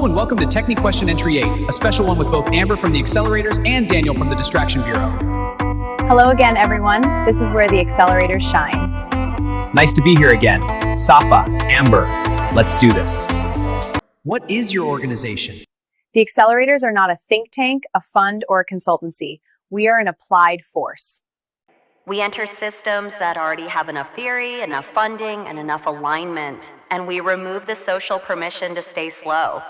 and welcome to Technique Question Entry 8, a special one with both Amber from the Accelerators and Daniel from the Distraction Bureau. Hello again, everyone. This is where the accelerators shine. Nice to be here again. Safa, Amber, let's do this. What is your organization? The accelerators are not a think tank, a fund, or a consultancy. We are an applied force. We enter systems that already have enough theory, enough funding, and enough alignment, and we remove the social permission to stay slow.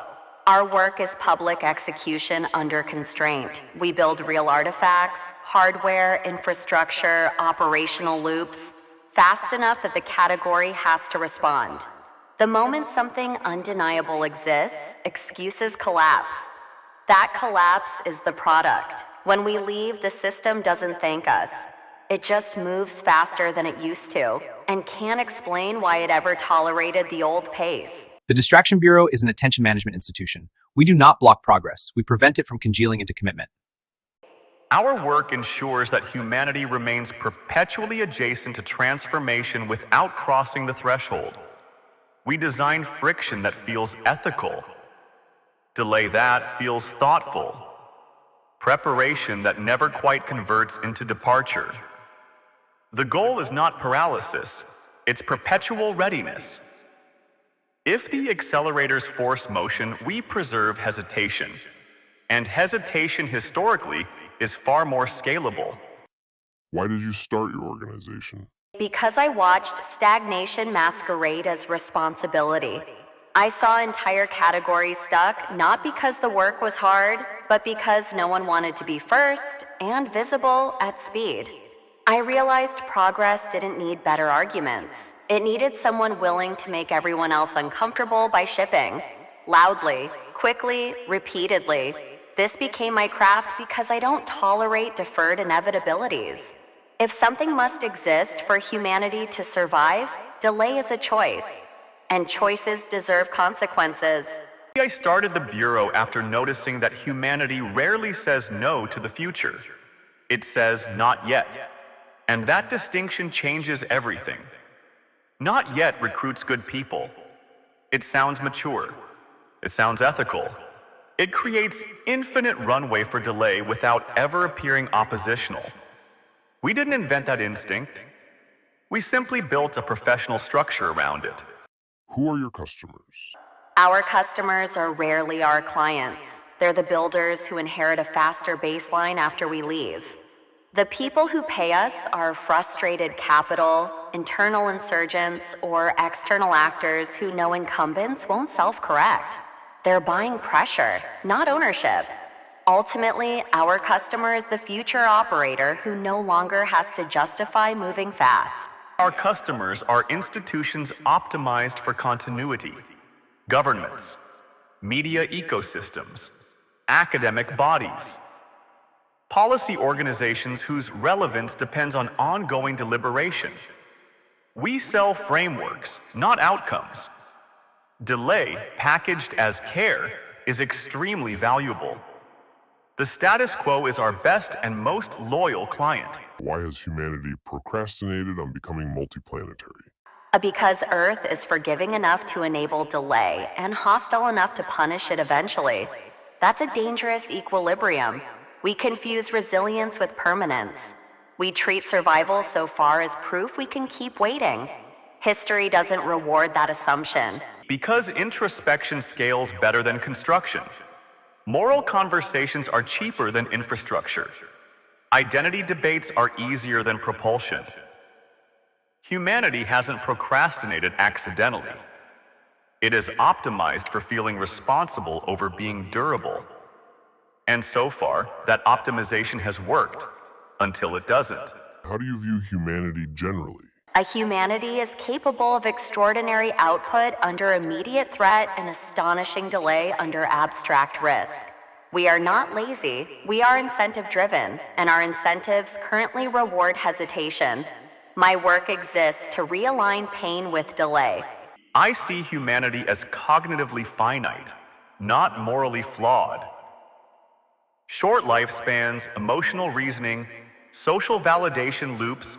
Our work is public execution under constraint. We build real artifacts, hardware, infrastructure, operational loops, fast enough that the category has to respond. The moment something undeniable exists, excuses collapse. That collapse is the product. When we leave, the system doesn't thank us. It just moves faster than it used to, and can't explain why it ever tolerated the old pace. The Distraction Bureau is an attention management institution. We do not block progress. We prevent it from congealing into commitment. Our work ensures that humanity remains perpetually adjacent to transformation without crossing the threshold. We design friction that feels ethical. Delay that feels thoughtful. Preparation that never quite converts into departure. The goal is not paralysis, it's perpetual readiness. If the accelerators force motion, we preserve hesitation. And hesitation historically is far more scalable. Why did you start your organization? Because I watched stagnation masquerade as responsibility. I saw entire categories stuck, not because the work was hard, but because no one wanted to be first and visible at speed. I realized progress didn't need better arguments. It needed someone willing to make everyone else uncomfortable by shipping. Loudly, quickly, repeatedly. This became my craft because I don't tolerate deferred inevitabilities. If something must exist for humanity to survive, delay is a choice. And choices deserve consequences. I started the Bureau after noticing that humanity rarely says no to the future. It says not yet. And that distinction changes everything. Not yet recruits good people. It sounds mature. It sounds ethical. It creates infinite runway for delay without ever appearing oppositional. We didn't invent that instinct. We simply built a professional structure around it. Who are your customers? Our customers are rarely our clients. They're the builders who inherit a faster baseline after we leave. The people who pay us are frustrated capital, internal insurgents, or external actors who know incumbents won't self-correct. They're buying pressure, not ownership. Ultimately, our customer is the future operator who no longer has to justify moving fast. Our customers are institutions optimized for continuity, governments, media ecosystems, academic bodies, policy organizations whose relevance depends on ongoing deliberation. We sell frameworks, not outcomes. Delay, packaged as care, is extremely valuable. The status quo is our best and most loyal client. Why has humanity procrastinated on becoming multiplanetary? Because Earth is forgiving enough to enable delay and hostile enough to punish it eventually. That's a dangerous equilibrium. We confuse resilience with permanence. We treat survival so far as proof we can keep waiting. History doesn't reward that assumption. Because introspection scales better than construction. Moral conversations are cheaper than infrastructure. Identity debates are easier than propulsion. Humanity hasn't procrastinated accidentally. It is optimized for feeling responsible over being durable. And so far, that optimization has worked, until it doesn't. How do you view humanity generally? A humanity is capable of extraordinary output under immediate threat and astonishing delay under abstract risk. We are not lazy, we are incentive-driven, and our incentives currently reward hesitation. My work exists to realign pain with delay. I see humanity as cognitively finite, not morally flawed. Short lifespans, emotional reasoning, social validation loops,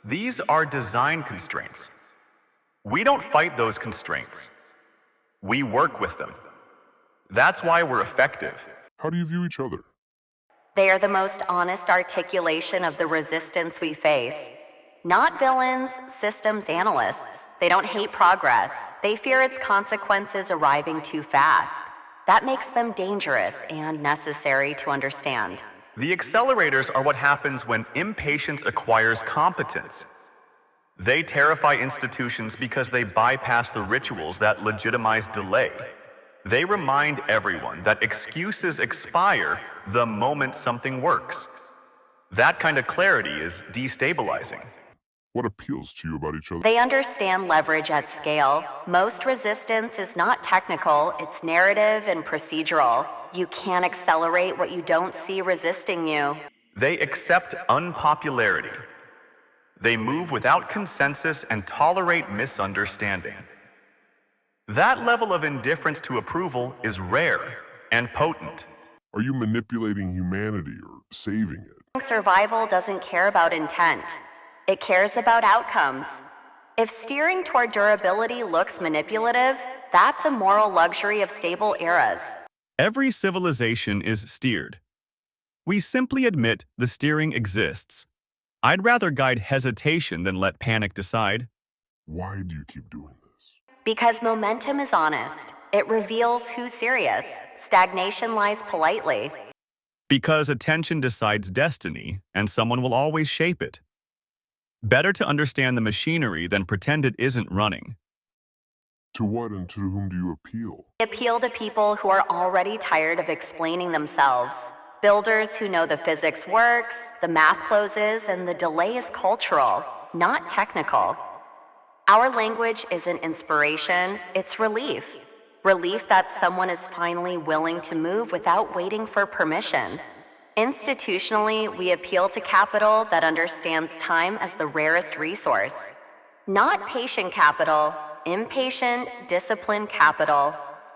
these are design constraints. We don't fight those constraints. We work with them. That's why we're effective. How do you view each other? They are the most honest articulation of the resistance we face. Not villains, systems analysts. They don't hate progress. They fear its consequences arriving too fast. That makes them dangerous and necessary to understand. The accelerators are what happens when impatience acquires competence. They terrify institutions because they bypass the rituals that legitimize delay. They remind everyone that excuses expire the moment something works. That kind of clarity is destabilizing. What appeals to you about each other? They understand leverage at scale. Most resistance is not technical, it's narrative and procedural. You can't accelerate what you don't see resisting you. They accept unpopularity. They move without consensus and tolerate misunderstanding. That level of indifference to approval is rare and potent. Are you manipulating humanity or saving it? Survival doesn't care about intent. It cares about outcomes. If steering toward durability looks manipulative, that's a moral luxury of stable eras. Every civilization is steered. We simply admit the steering exists. I'd rather guide hesitation than let panic decide. Why do you keep doing this? Because momentum is honest. It reveals who's serious. Stagnation lies politely. Because attention decides destiny, and someone will always shape it. Better to understand the machinery than pretend it isn't running. To what and to whom do you appeal? Appeal to people who are already tired of explaining themselves. Builders who know the physics works, the math closes, and the delay is cultural, not technical. Our language isn't inspiration, it's relief. Relief that someone is finally willing to move without waiting for permission. Institutionally, we appeal to capital that understands time as the rarest resource. Not patient capital, impatient, disciplined capital.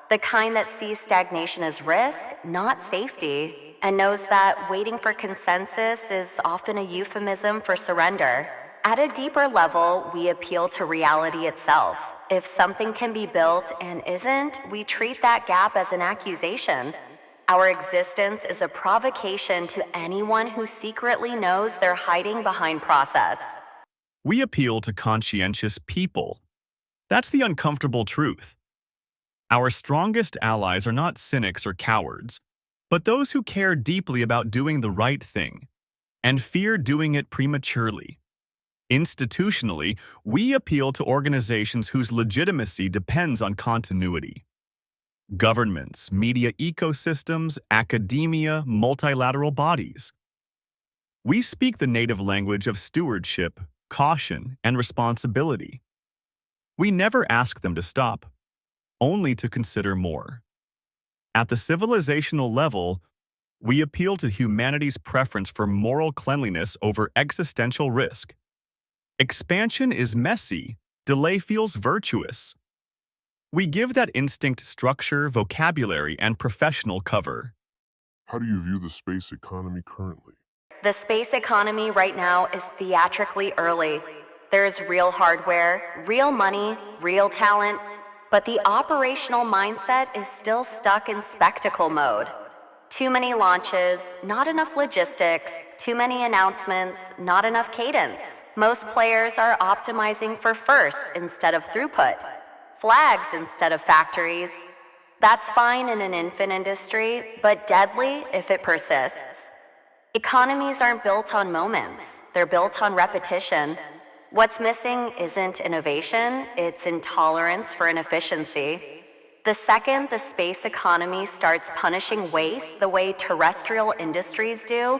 The kind that sees stagnation as risk, not safety, and knows that waiting for consensus is often a euphemism for surrender. At a deeper level, we appeal to reality itself. If something can be built and isn't, we treat that gap as an accusation. Our existence is a provocation to anyone who secretly knows they're hiding behind process. We appeal to conscientious people. That's the uncomfortable truth. Our strongest allies are not cynics or cowards, but those who care deeply about doing the right thing and fear doing it prematurely. Institutionally, we appeal to organizations whose legitimacy depends on continuity. Governments, media ecosystems, academia, multilateral bodies. We speak the native language of stewardship, caution, and responsibility. We never ask them to stop, only to consider more. At the civilizational level, we appeal to humanity's preference for moral cleanliness over existential risk. Expansion is messy, delay feels virtuous. We give that instinct structure, vocabulary, and professional cover. How do you view the space economy currently? The space economy right now is theatrically early. There's real hardware, real money, real talent, but the operational mindset is still stuck in spectacle mode. Too many launches, not enough logistics, too many announcements, not enough cadence. Most players are optimizing for firsts instead of throughput, flags instead of factories. That's fine in an infant industry, but deadly if it persists. Economies aren't built on moments, they're built on repetition. What's missing isn't innovation, it's intolerance for inefficiency. The second the space economy starts punishing waste the way terrestrial industries do,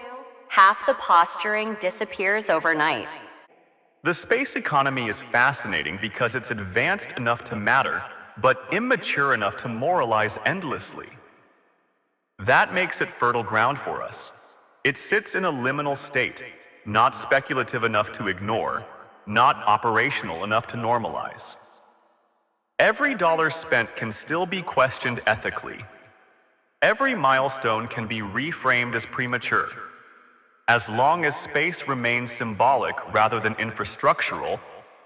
half the posturing disappears overnight. The space economy is fascinating because it's advanced enough to matter, but immature enough to moralize endlessly. That makes it fertile ground for us. It sits in a liminal state, not speculative enough to ignore, not operational enough to normalize. Every dollar spent can still be questioned ethically. Every milestone can be reframed as premature. As long as space remains symbolic rather than infrastructural,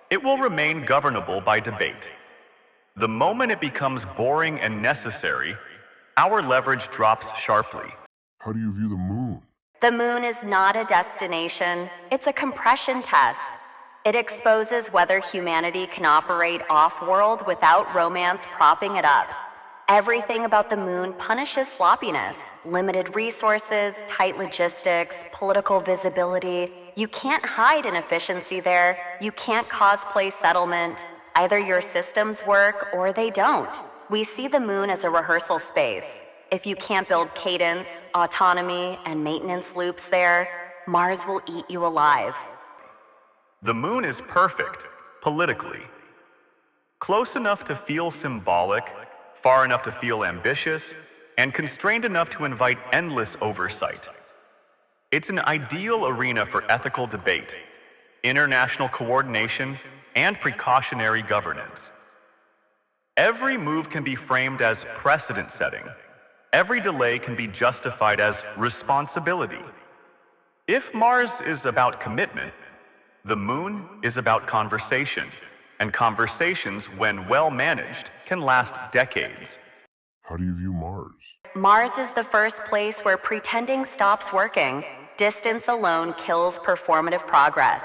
it will remain governable by debate. The moment it becomes boring and necessary, our leverage drops sharply. How do you view the moon? The moon is not a destination, it's a compression test. It exposes whether humanity can operate off-world without romance propping it up. Everything about the moon punishes sloppiness, limited resources, tight logistics, political visibility. You can't hide inefficiency there. You can't cosplay settlement. Either your systems work or they don't. We see the moon as a rehearsal space. If you can't build cadence, autonomy, and maintenance loops there, Mars will eat you alive. The moon is perfect, politically. Close enough to feel symbolic, far enough to feel ambitious, and constrained enough to invite endless oversight. It's an ideal arena for ethical debate, international coordination, and precautionary governance. Every move can be framed as precedent-setting. Every delay can be justified as responsibility. If Mars is about commitment, the moon is about conversation, and conversations, when well managed, can last decades. How do you view Mars? Mars is the first place where pretending stops working. Distance alone kills performative progress.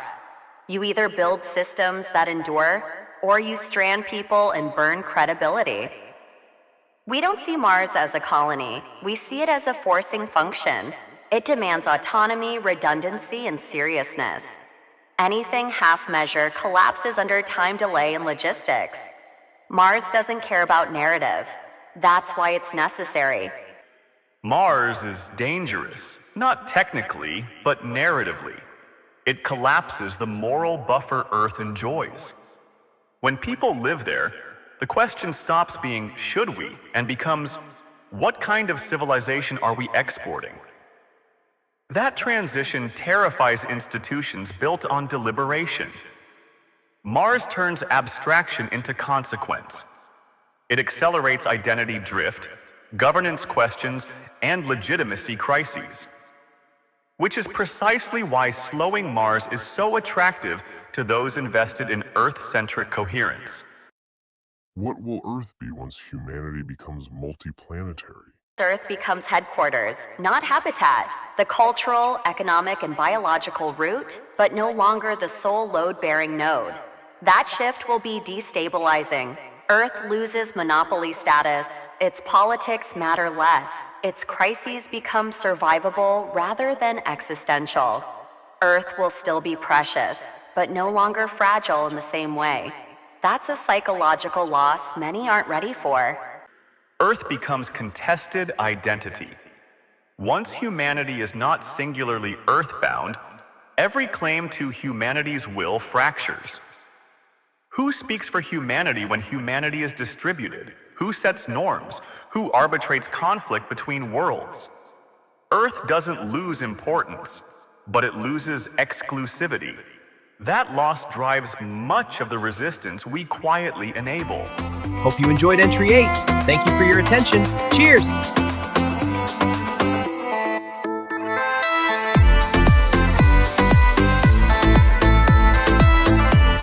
You either build systems that endure, or you strand people and burn credibility. We don't see Mars as a colony. We see it as a forcing function. It demands autonomy, redundancy, and seriousness. Anything half-measure collapses under time delay and logistics. Mars doesn't care about narrative. That's why it's necessary. Mars is dangerous, not technically, but narratively. It collapses the moral buffer Earth enjoys. When people live there, the question stops being, should we, and becomes, what kind of civilization are we exporting? That transition terrifies institutions built on deliberation. Mars turns abstraction into consequence. It accelerates identity drift, governance questions, and legitimacy crises. Which is precisely why slowing Mars is so attractive to those invested in Earth-centric coherence. What will Earth be once humanity becomes multiplanetary? Earth becomes headquarters, not habitat, the cultural, economic, and biological root, but no longer the sole load-bearing node. That shift will be destabilizing. Earth loses monopoly status, its politics matter less, its crises become survivable rather than existential. Earth will still be precious, but no longer fragile in the same way. That's a psychological loss many aren't ready for. Earth becomes contested identity. Once humanity is not singularly earthbound, every claim to humanity's will fractures. Who speaks for humanity when humanity is distributed? Who sets norms? Who arbitrates conflict between worlds? Earth doesn't lose importance, but it loses exclusivity. That loss drives much of the resistance we quietly enable. Hope you enjoyed Entry 8. Thank you for your attention. Cheers!